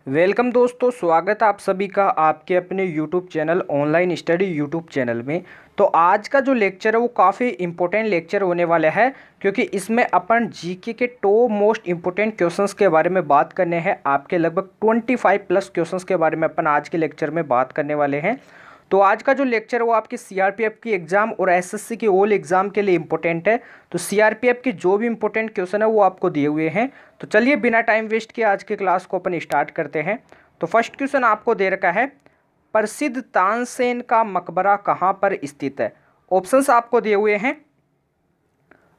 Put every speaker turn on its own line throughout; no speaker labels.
Welcome दोस्तों, स्वागत है आप सभी का आपके अपने YouTube channel online study YouTube channel में। तो आज का जो लेक्चर है वो काफ़ी इम्पोर्टेंट लेक्चर होने वाला है, क्योंकि इसमें अपन जीके के टॉप मोस्ट इम्पोर्टेंट क्वेश्चंस के बारे में बात करने हैं। आपके लगभग 25 प्लस क्वेश्चंस के बारे में अपन आज के लेक्चर में बात करने वाले हैं। तो आज का जो लेक्चर है वो आपकी सीआरपीएफ की एग्ज़ाम और एसएससी की ऑल एग्ज़ाम के लिए इम्पोर्टेंट है। तो सीआरपीएफ के जो भी इम्पोर्टेंट क्वेश्चन है वो आपको दिए हुए हैं। तो चलिए बिना टाइम वेस्ट किए आज के क्लास को अपन स्टार्ट करते हैं। तो फर्स्ट क्वेश्चन आपको दे रखा है, प्रसिद्ध तानसेन का मकबरा कहाँ पर स्थित है। ऑप्शंस आपको दिए हुए हैं,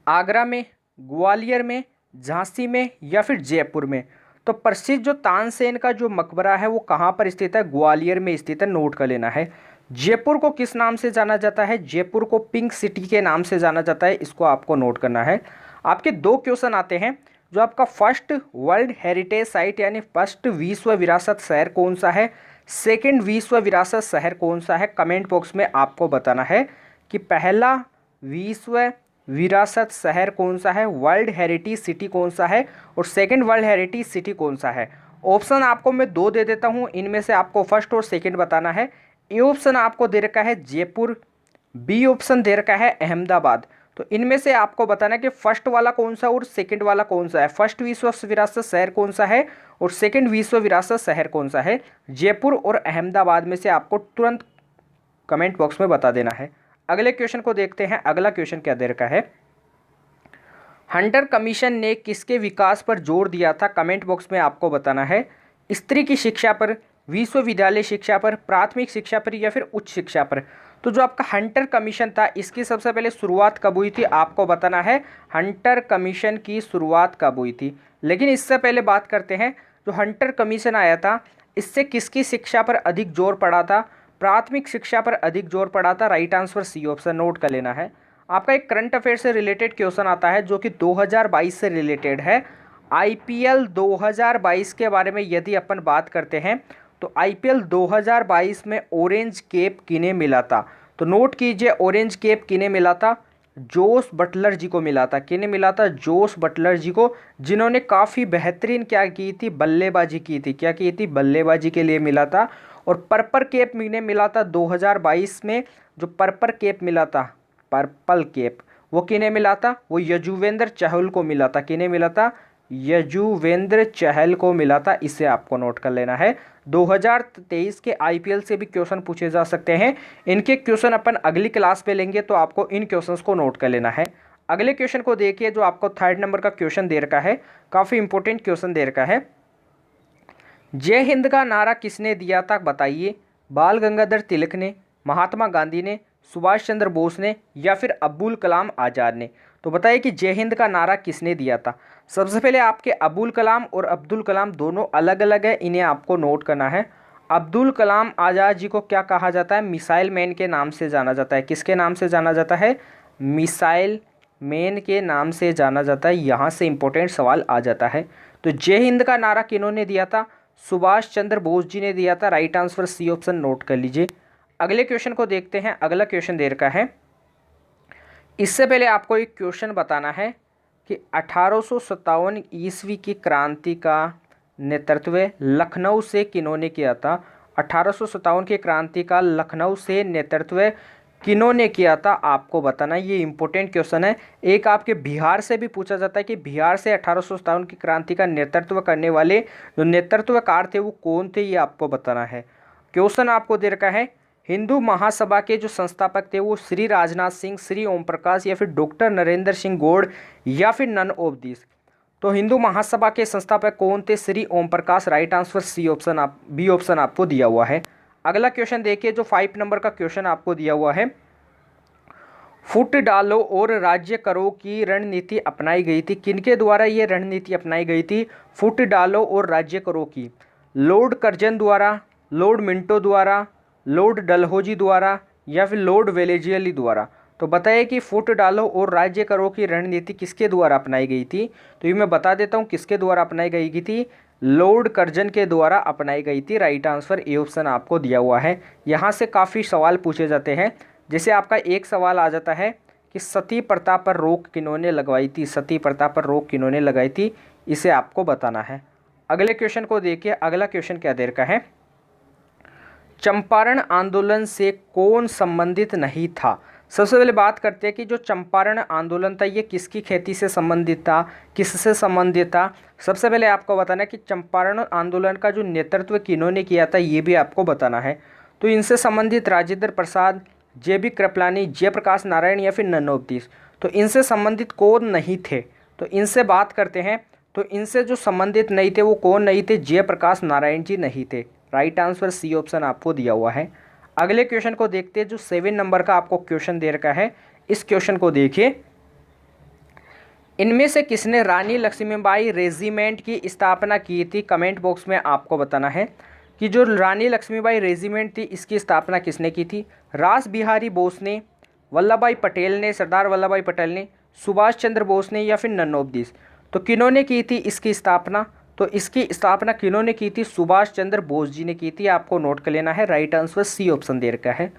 आगरा में, ग्वालियर में, झांसी में या फिर जयपुर में। तो प्रसिद्ध जो तानसेन का जो मकबरा है वो कहाँ पर स्थित है, ग्वालियर में स्थित है, नोट कर लेना है। जयपुर को किस नाम से जाना जाता है, जयपुर को पिंक सिटी के नाम से जाना जाता है, इसको आपको नोट करना है। आपके दो क्वेश्चन आते हैं, जो आपका फर्स्ट वर्ल्ड हेरिटेज साइट यानी फर्स्ट विश्व विरासत शहर कौन सा है, सेकंड विश्व विरासत शहर कौन सा है। कमेंट बॉक्स में आपको बताना है कि पहला विश्व विरासत शहर कौन सा है, वर्ल्ड हेरिटेज सिटी कौन सा है, और सेकंड वर्ल्ड हेरिटेज सिटी कौन सा है। ऑप्शन आपको मैं दो दे देता हूँ, इनमें से आपको फर्स्ट और सेकंड बताना है। ए ऑप्शन आपको दे रखा है जयपुर, बी ऑप्शन दे रखा है अहमदाबाद। तो इनमें से आपको बताना है कि फर्स्ट वाला कौन सा और सेकंड वाला कौन सा है, फर्स्ट विश्व विरासत शहर कौन सा है और सेकंड विश्व विरासत शहर कौन सा है। जयपुर और अहमदाबाद में से आपको तुरंत कमेंट बॉक्स में बता देना है। अगले क्वेश्चन को देखते हैं। अगला क्वेश्चन क्या दे रखा है, हंटर कमीशन ने किसके विकास पर जोर दिया था। कमेंट बॉक्स में आपको बताना है, स्त्री की शिक्षा पर, विश्वविद्यालय शिक्षा पर, प्राथमिक शिक्षा पर या फिर उच्च शिक्षा पर। तो जो आपका हंटर कमीशन था इसकी सबसे पहले शुरुआत कब हुई थी, आपको बताना है हंटर कमीशन की शुरुआत कब हुई थी। लेकिन इससे पहले बात करते हैं, जो हंटर कमीशन आया था इससे किसकी शिक्षा पर अधिक जोर पड़ा था, प्राथमिक शिक्षा पर अधिक जोर पड़ा था। Right answer C option, note कर लेना है। आपका एक करंट अफेयर से रिलेटेड क्वेश्चन आता है जो कि 2022 से रिलेटेड है। आईपीएल 2022 के बारे में यदि अपन बात करते हैं तो आईपीएल 2022 में ऑरेंज कैप किन्हें मिला था। तो नोट कीजिए, ऑरेंज कैप किन्हें मिला था, जोस बटलर जी को मिला था। किन्हें मिला था, जोस बटलर जी को, जिन्होंने काफ़ी बेहतरीन क्या की थी, बल्लेबाजी की थी। क्या की थी, बल्लेबाजी के लिए मिला था। और पर्पल कैप किन्हें मिला था 2022 में, जो पर्पल कैप मिला था, पर्पल कैप वो किन्हें मिला था, वो यजुवेंद्र चहल को मिला था। किन्हें मिला था, यजुवेंद्र चहल को मिला था। इसे आपको नोट कर लेना है। 2023 के आईपीएल से भी क्वेश्चन पूछे जा सकते हैं। इनके क्वेश्चन अपन अगली क्लास पे लेंगे, तो आपको इन क्वेश्चंस को नोट कर लेना है। अगले क्वेश्चन को देखिए, जो आपको थर्ड नंबर का क्वेश्चन दे रखा है, काफ़ी इंपॉर्टेंट क्वेश्चन दे रखा है। जय हिंद का नारा किसने दिया था, बताइए। बाल गंगाधर तिलक ने, महात्मा गांधी ने, सुभाष चंद्र बोस ने या फिर अब्दुल कलाम आज़ाद ने। तो बताइए कि जय हिंद का नारा किसने दिया था। सबसे पहले आपके अबुल कलाम और अब्दुल कलाम दोनों अलग अलग है, इन्हें आपको नोट करना है। अब्दुल कलाम आज़ाद जी को क्या कहा जाता है, मिसाइल मैन के नाम से जाना जाता है। किसके नाम से जाना जाता है, मिसाइल मैन के नाम से जाना जाता है। यहाँ से इंपॉर्टेंट सवाल आ जाता है। तो जय हिंद का नारा किन्होंने दिया था, सुभाष चंद्र बोस जी ने दिया था। Right answer C option, note कर लीजिए। अगले क्वेश्चन को देखते हैं। अगला क्वेश्चन दे रखा है, इससे पहले आपको एक क्वेश्चन बताना है कि 1857 ईस्वी की क्रांति का नेतृत्व लखनऊ से किन्होंने किया था। 1857 की क्रांति का लखनऊ से नेतृत्व किन्होंने किया था, आपको बताना। ये इंपॉर्टेंट क्वेश्चन है। एक आपके बिहार से भी पूछा जाता है कि बिहार से 1857 की क्रांति का नेतृत्व करने वाले जो नेतृत्वकार थे वो कौन थे, ये आपको बताना है। क्वेश्चन आपको दे रखा है, हिंदू महासभा के जो संस्थापक थे वो श्री राजनाथ सिंह, श्री ओम प्रकाश या फिर डॉक्टर नरेंद्र सिंह गौड़ या फिर नन ऑफ दिस। तो हिंदू महासभा के संस्थापक कौन थे, Shri Om Prakash. Right answer C option, B option आपको दिया हुआ है। अगला क्वेश्चन देखिए, जो 5 नंबर का क्वेश्चन आपको दिया हुआ है, फुट डालो और राज्य करो की रणनीति अपनाई गई थी। किनके द्वारा ये रणनीति अपनाई गई थी, फुट डालो और राज्य करो की। लॉर्ड कर्जन द्वारा, लॉर्ड मिंटो द्वारा, लॉर्ड डलहौजी द्वारा या फिर लॉर्ड वेलेजियली द्वारा। तो बताइए कि फुट डालो और राज्य करो की रणनीति किसके द्वारा अपनाई गई थी। तो ये मैं बता देता हूँ किसके द्वारा अपनाई गई थी, लॉर्ड कर्जन के द्वारा अपनाई गई थी। राइट आंसर ए ऑप्शन आपको दिया हुआ है। यहाँ से काफ़ी सवाल पूछे जाते हैं। जैसे आपका एक सवाल आ जाता है कि सती प्रथा पर रोक किन्होंने लगवाई थी, सती प्रथा पर रोक किन्होंने लगाई थी, इसे आपको बताना है। अगले क्वेश्चन को देखिए, अगला क्वेश्चन क्या दे रखा है, चंपारण आंदोलन से कौन संबंधित नहीं था। सबसे पहले बात करते हैं कि जो चंपारण आंदोलन था ये किसकी खेती से संबंधित था, किससे संबंधित था। सबसे पहले आपको बताना है कि चंपारण आंदोलन का जो नेतृत्व किन्होंने किया था ये भी आपको बताना है। तो इनसे संबंधित राजेंद्र प्रसाद, JB कृपलानी, जयप्रकाश नारायण या फिर नन ऑफ दिस। तो इनसे संबंधित कौन नहीं थे, तो इनसे बात करते हैं। तो इनसे जो संबंधित नहीं थे वो कौन नहीं थे, जयप्रकाश नारायण जी नहीं थे। राइट आंसर सी ऑप्शन आपको दिया हुआ है। अगले क्वेश्चन को देखते हैं, जो 7 नंबर का आपको क्वेश्चन दे रखा है। इस क्वेश्चन को देखिए, इनमें से किसने रानी लक्ष्मीबाई रेजिमेंट की स्थापना की थी। कमेंट बॉक्स में आपको बताना है कि जो रानी लक्ष्मीबाई रेजिमेंट थी इसकी स्थापना किसने की थी। रास बिहारी बोस ने, वल्लभ भाई पटेल ने, सरदार वल्लभ भाई पटेल ने, सुभाष चंद्र बोस ने या फिर नन ऑफ दिस। तो किन्होंने की थी इसकी स्थापना, तो इसकी स्थापना किन्होंने की थी, सुभाष चंद्र बोस जी ने की थी। आपको नोट कर लेना है। राइट आंसर सी ऑप्शन दे रखा है।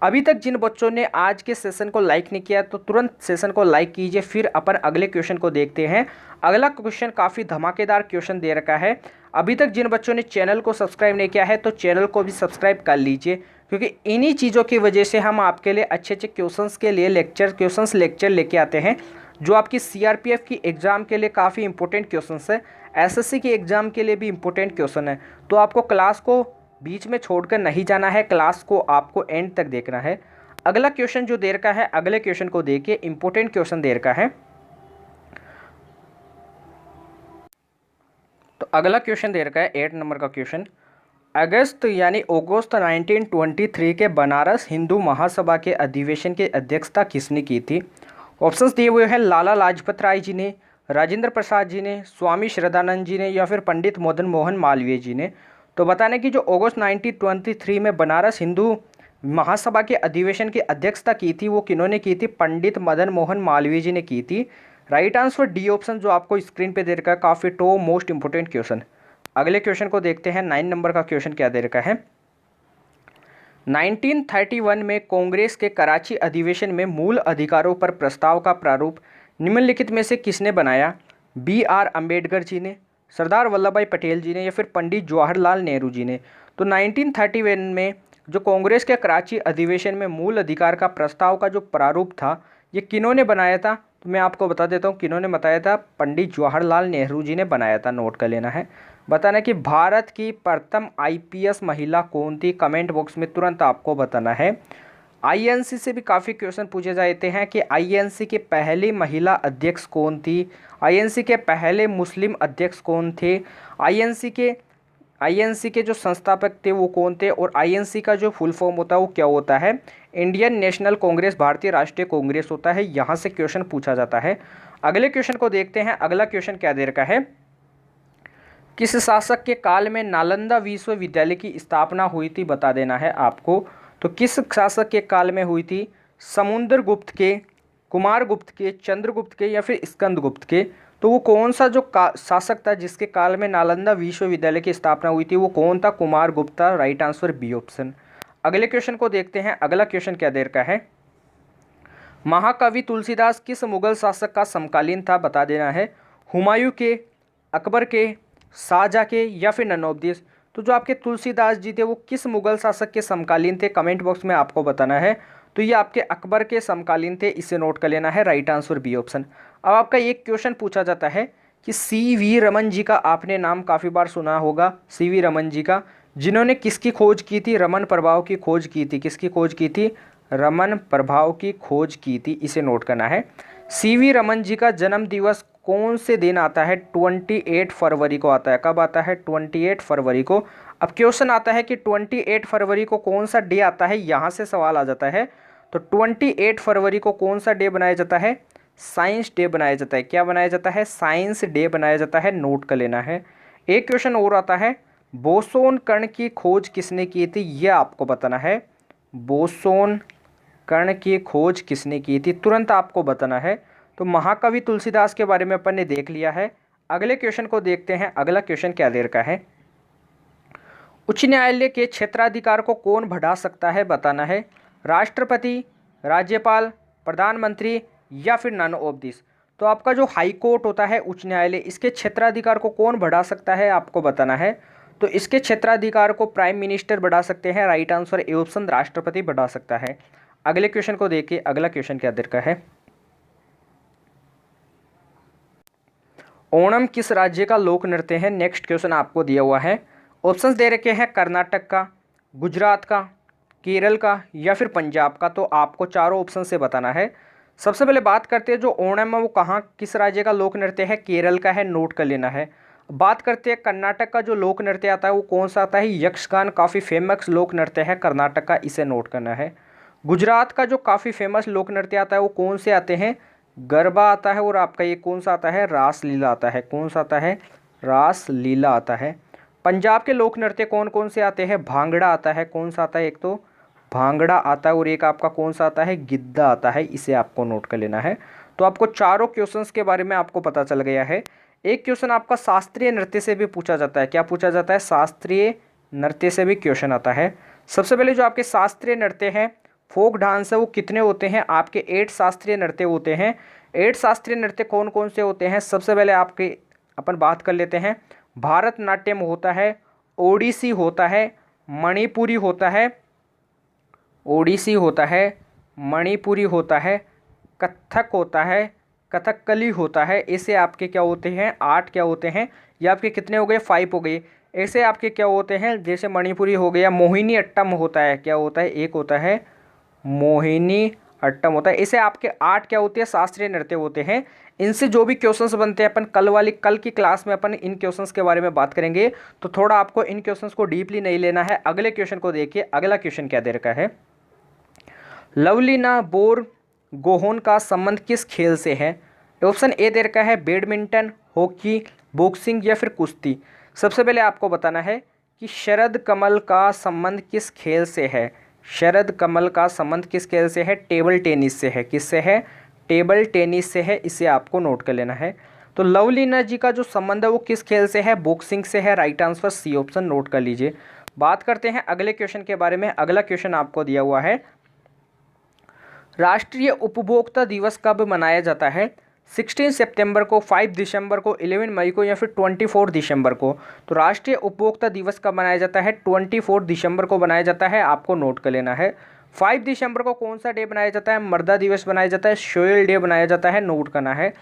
अभी तक जिन बच्चों ने आज के सेशन को लाइक नहीं किया तो तुरंत सेशन को लाइक कीजिए। फिर अपन अगले क्वेश्चन को देखते हैं। अगला क्वेश्चन काफ़ी धमाकेदार क्वेश्चन दे रखा है। अभी तक जिन बच्चों ने चैनल को सब्सक्राइब नहीं किया है तो चैनल को भी सब्सक्राइब कर लीजिए, क्योंकि इन्हीं चीज़ों की वजह से हम आपके लिए अच्छे अच्छे क्वेश्चंस के लिए क्वेश्चंस लेक्चर लेके आते हैं, जो आपकी CRPF की एग्ज़ाम के लिए काफ़ी इंपॉर्टेंट क्वेश्चंस है, SSC की एग्ज़ाम के लिए भी इंपॉर्टेंट क्वेश्चन है। तो आपको क्लास को बीच में छोड़कर नहीं जाना है, क्लास को आपको एंड तक देखना है। अगला क्वेश्चन जो दे रखा है, अगले क्वेश्चन को देखिए, इंपॉर्टेंट क्वेश्चन दे रखा है। तो अगला क्वेश्चन दे रखा है 8 नंबर का क्वेश्चन, अगस्त 1923 के बनारस हिंदू महासभा के अधिवेशन की अध्यक्षता किसने की थी। ऑप्शंस दिए हुए हैं, लाला लाजपत राय जी ने, राजेंद्र प्रसाद जी ने, स्वामी श्रद्धानंद जी ने या फिर पंडित मदन मोहन मालवीय जी ने। तो बताने कि जो अगस्त 1923 में बनारस हिंदू महासभा के अधिवेशन की अध्यक्षता की थी वो किन्होंने की थी, पंडित मदन मोहन मालवीय जी ने की थी। राइट आंसर डी ऑप्शन जो आपको स्क्रीन पे दे रखा है, काफ़ी मोस्ट इंपोर्टेंट क्वेश्चन। अगले क्वेश्चन को देखते हैं। 9 नंबर का क्वेश्चन क्या दे रखा है, 1931 में कांग्रेस के कराची अधिवेशन में मूल अधिकारों पर प्रस्ताव का प्रारूप निम्नलिखित में से किसने बनाया। BR अम्बेडकर जी ने, सरदार वल्लभ भाई पटेल जी ने या फिर पंडित जवाहरलाल नेहरू जी ने। तो 1931 में जो कांग्रेस के कराची अधिवेशन में मूल अधिकार का प्रस्ताव का जो प्रारूप था ये किन्होंने बनाया था, तो मैं आपको बता देता हूँ किन्होंने बताया था, पंडित जवाहरलाल नेहरू जी ने बनाया था। नोट कर लेना है। बताना कि भारत की प्रथम IPS महिला कौन थी, कमेंट बॉक्स में तुरंत आपको बताना है। INC से भी काफ़ी क्वेश्चन पूछे जाते हैं कि INC के पहली महिला अध्यक्ष कौन थी, INC के पहले मुस्लिम अध्यक्ष कौन थे, INC के जो संस्थापक थे वो कौन थे, और INC का जो फुल फॉर्म होता है वो क्या होता है, इंडियन नेशनल कांग्रेस, भारतीय राष्ट्रीय कांग्रेस होता है। यहाँ से क्वेश्चन पूछा जाता है। अगले क्वेश्चन को देखते हैं। अगला क्वेश्चन क्या दे रखा है, किस शासक के काल में नालंदा विश्वविद्यालय की स्थापना हुई थी, बता देना है आपको। तो किस शासक के काल में हुई थी, समुद्रगुप्त के, कुमारगुप्त के, चंद्रगुप्त के या फिर स्कंदगुप्त के। तो वो कौन सा जो शासक था जिसके काल में नालंदा विश्वविद्यालय की स्थापना हुई थी, वो कौन था, कुमारगुप्त था। Right answer B option. अगले क्वेश्चन को देखते हैं। अगला क्वेश्चन क्या दे रखा है, महाकवि तुलसीदास किस मुगल शासक का समकालीन था, बता देना है। हुमायूं के, अकबर के, शाहजहाँ के या फिर नन ऑफ दिस। तो जो आपके तुलसीदास जी थे वो किस मुगल शासक के समकालीन थे, कमेंट बॉक्स में आपको बताना है। तो ये आपके अकबर के समकालीन थे, इसे नोट कर लेना है। Right answer B option. अब आपका एक क्वेश्चन पूछा जाता है कि CV रमन जी का आपने नाम काफ़ी बार सुना होगा, CV रमन जी का, जिन्होंने किसकी खोज की थी, रमन प्रभाव की खोज की थी। किसकी खोज की थी, रमन प्रभाव की खोज की थी, इसे नोट करना है। CV रमन जी का जन्म दिवस कौन से दिन आता है, 28 फरवरी को आता है। कब आता है, 28 फरवरी को। अब क्वेश्चन आता है कि 28 फरवरी को कौन सा डे आता है, यहाँ से सवाल आ जाता है। तो 28 फरवरी को कौन सा डे बनाया जाता है, साइंस डे बनाया जाता है। क्या बनाया जाता है, साइंस डे बनाया जाता है। नोट कर लेना है। एक क्वेश्चन और आता है, बोसोन कण की खोज किसने की थी, यह आपको बताना है। बोसोन कण की खोज किसने की थी, तुरंत आपको बताना है। तो महाकवि तुलसीदास के बारे में अपन ने देख लिया है। अगले क्वेश्चन को देखते हैं। अगला क्वेश्चन क्या दे रखा है, उच्च न्यायालय के क्षेत्राधिकार को कौन बढ़ा सकता है, बताना है। राष्ट्रपति, राज्यपाल, प्रधानमंत्री या फिर नन ऑफ दिस। तो आपका जो हाई कोर्ट होता है, उच्च न्यायालय, इसके क्षेत्राधिकार को कौन बढ़ा सकता है आपको बताना है। तो इसके क्षेत्राधिकार को प्राइम मिनिस्टर बढ़ा सकते हैं, राइट आंसर ए ऑप्शन, राष्ट्रपति बढ़ा सकता है। अगले क्वेश्चन को देखिए, अगला क्वेश्चन क्या दे रखा है। ओणम किस राज्य का लोक नृत्य है। नेक्स्ट क्वेश्चन आपको दिया हुआ है, ऑप्शंस दे रखे हैं कर्नाटक का, गुजरात का, केरल का या फिर पंजाब का। तो आपको चारों ऑप्शन से बताना है। सबसे पहले बात करते हैं जो ओणम है वो कहाँ किस राज्य का लोक नृत्य है, केरल का है, नोट कर लेना है। बात करते हैं कर्नाटक का जो लोक नृत्य आता है वो कौन सा आता है, यक्षगान, काफ़ी फेमस लोक नृत्य है कर्नाटक का, इसे नोट करना है। गुजरात का जो काफ़ी फेमस लोक नृत्य आता है वो कौन से आते हैं, गरबा आता है, और आपका ये कौन सा आता है, रास लीला आता है। कौन सा आता है, रास लीला आता है। पंजाब के लोक नृत्य कौन कौन से आते हैं, भांगड़ा आता है। कौन सा आता है, एक तो भांगड़ा आता है और एक आपका कौन सा आता है, गिद्धा आता है। इसे आपको नोट कर लेना है। तो आपको चारों क्वेश्चंस के बारे में आपको पता चल गया है। एक क्वेश्चन आपका शास्त्रीय नृत्य से भी पूछा जाता है। क्या पूछा जाता है, शास्त्रीय नृत्य से भी क्वेश्चन आता है। सबसे पहले जो आपके शास्त्रीय नृत्य हैं, फोक डांस है, वो कितने होते हैं आपके, 8 शास्त्रीय नृत्य होते हैं। 8 शास्त्रीय नृत्य कौन कौन से होते हैं, सबसे पहले आपके अपन बात कर लेते हैं। भारतनाट्यम होता है, ओडिसी होता है, मणिपुरी होता है, ओडिसी होता है, मणिपुरी होता है, कथक होता है, कथकली होता है। ऐसे आपके क्या होते हैं, 8 क्या होते हैं, ये आपके कितने हो गए, 5 हो गए। ऐसे आपके क्या होते हैं, जैसे मणिपुरी हो गया, मोहिनी अट्टम होता है, क्या होता है, एक होता है मोहिनी अट्टम होता है। इसे आपके 8 क्या होते हैं, शास्त्रीय नृत्य होते हैं। इनसे जो भी क्वेश्चंस बनते हैं अपन कल की क्लास में अपन इन क्वेश्चंस के बारे में बात करेंगे। तो थोड़ा आपको इन क्वेश्चंस को डीपली नहीं लेना है। अगले क्वेश्चन को देखिए, अगला क्वेश्चन क्या दे रखा है, लवलीना बोरगोहेन का संबंध किस खेल से है। ऑप्शन ए दे रखा है बैडमिंटन, हॉकी, बॉक्सिंग या फिर कुश्ती। सबसे पहले आपको बताना है कि शरद कमल का संबंध किस खेल से है। शरद कमल का संबंध किस खेल से है, टेबल टेनिस से है। किससे है, टेबल टेनिस से है। इसे आपको नोट कर लेना है। तो लवलीना जी का जो संबंध है वो किस खेल से है, बॉक्सिंग से है। Right answer C option, note कर लीजिए। बात करते हैं अगले क्वेश्चन के बारे में। अगला क्वेश्चन आपको दिया हुआ है, राष्ट्रीय उपभोक्ता दिवस कब मनाया जाता है। 16 सितंबर को, 5 दिसंबर को, 11 मई को या फिर 24 दिसंबर को। तो राष्ट्रीय उपभोक्ता दिवस कब मनाया जाता है, 24 दिसंबर को मनाया जाता है। आपको नोट कर लेना है। 5 दिसंबर को कौन सा डे बनाया जाता है, मर्दा दिवस बनाया जाता है, सोयल डे बनाया जाता है, नोट करना है।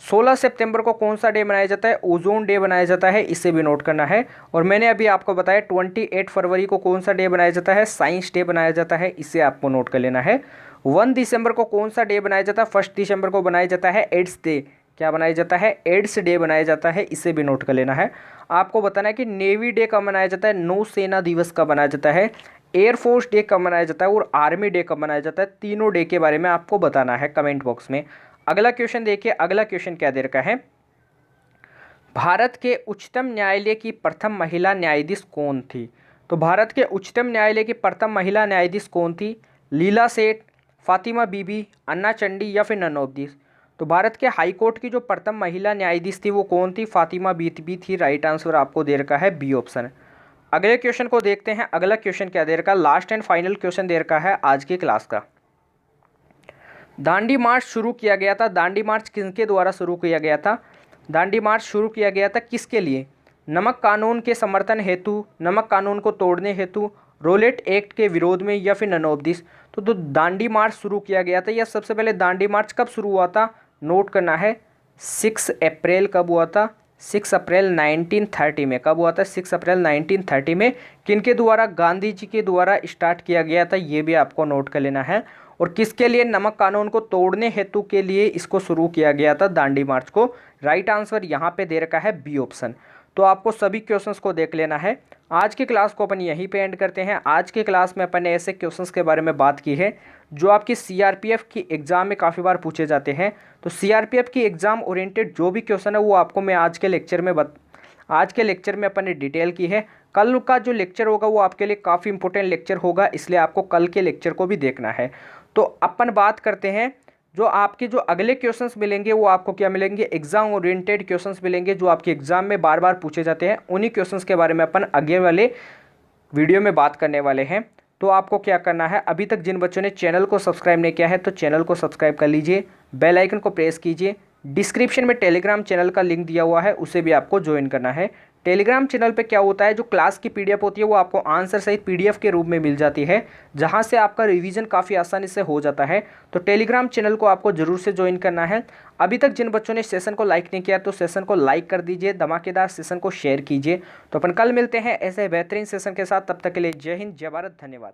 16 सितंबर को कौन सा डे बनाया जाता है, ओजोन डे बनाया जाता है, इसे भी नोट करना है। और मैंने अभी आपको बताया 28 फरवरी को कौन सा डे बनाया जाता है, साइंस डे बनाया जाता है, इसे आपको नोट कर लेना है। 1 दिसंबर को कौन सा डे बनाया जाता है, 1 दिसंबर को बनाया जाता है एड्स डे। क्या बनाया जाता है, एड्स डे बनाया जाता है, इसे भी नोट कर लेना है। आपको बताना है कि नेवी डे कब मनाया जाता है, नौसेना दिवस कब मनाया जाता है, एयरफोर्स डे कब मनाया जाता है और आर्मी डे कब मनाया जाता है। तीनों डे के बारे में आपको बताना है कमेंट बॉक्स में। अगला क्वेश्चन देखिए, अगला क्वेश्चन क्या दे रखा है, भारत के उच्चतम न्यायालय की प्रथम महिला न्यायाधीश कौन थी। तो भारत के उच्चतम न्यायालय की प्रथम महिला न्यायाधीश कौन थी, लीला सेठ, फातिमा बीबी, अन्ना चंडी या फिर नन ऑफ दिस। तो भारत के हाई कोर्ट की जो प्रथम महिला न्यायाधीश थी वो कौन थी, फातिमा बीबी थी। राइट आंसर आपको दे रखा है बी ऑप्शन। अगले क्वेश्चन को देखते हैं। अगला क्वेश्चन क्या दे रखा है, लास्ट एंड फाइनल क्वेश्चन दे रखा है आज की क्लास का। दांडी मार्च शुरू किया गया था, दांडी मार्च किसके द्वारा शुरू किया गया था, दांडी मार्च शुरू किया गया था किसके लिए, नमक कानून के समर्थन हेतु, नमक कानून को तोड़ने हेतु, रोलेट एक्ट के विरोध में या फिर नन ऑफ दिस। तो दांडी मार्च शुरू किया गया था। यह सबसे पहले दांडी मार्च कब शुरू हुआ था, नोट करना है 6 अप्रैल कब हुआ था, 6 अप्रैल 1930 में। कब हुआ था, 6 अप्रैल 1930 में। किनके द्वारा, गांधी जी के द्वारा स्टार्ट किया गया था, ये भी आपको नोट कर लेना है। और किसके लिए, नमक कानून को तोड़ने हेतु के लिए इसको शुरू किया गया था दांडी मार्च को। राइट आंसर यहाँ पे दे रखा है बी ऑप्शन। तो आपको सभी क्वेश्चंस को देख लेना है। आज की क्लास को अपन यहीं पे एंड करते हैं। आज की क्लास में अपन ने ऐसे क्वेश्चंस के बारे में बात की है जो आपकी सीआरपीएफ की एग्ज़ाम में काफ़ी बार पूछे जाते हैं। तो सीआरपीएफ की एग्ज़ाम ओरिएंटेड जो भी क्वेश्चन है वो आपको मैं आज के लेक्चर में अपन ने डिटेल की है। कल का जो लेक्चर होगा वो आपके लिए काफ़ी इंपॉर्टेंट लेक्चर होगा, इसलिए आपको कल के लेक्चर को भी देखना है। तो अपन बात करते हैं जो आपके जो अगले क्वेश्चंस मिलेंगे वो आपको क्या मिलेंगे, एग्जाम ओरिएंटेड क्वेश्चंस मिलेंगे जो आपके एग्जाम में बार बार पूछे जाते हैं। उन्हीं क्वेश्चंस के बारे में अपन आगे वाले वीडियो में बात करने वाले हैं। तो आपको क्या करना है, अभी तक जिन बच्चों ने चैनल को सब्सक्राइब नहीं किया है तो चैनल को सब्सक्राइब कर लीजिए, बेल आइकन को प्रेस कीजिए डिस्क्रिप्शन में टेलीग्राम चैनल का लिंक दिया हुआ है, उसे भी आपको ज्वाइन करना है। टेलीग्राम चैनल पे क्या होता है, जो क्लास की पीडीएफ होती है वो आपको आंसर सहित पीडीएफ के रूप में मिल जाती है, जहां से आपका रिवीजन काफ़ी आसानी से हो जाता है। तो टेलीग्राम चैनल को आपको ज़रूर से ज्वाइन करना है। अभी तक जिन बच्चों ने सेशन को लाइक नहीं किया तो सेशन को लाइक कर दीजिए, धमाकेदार सेशन को शेयर कीजिए। तो अपन कल मिलते हैं ऐसे बेहतरीन सेशन के साथ, तब तक के लिए जय हिंद, जय भारत, धन्यवाद।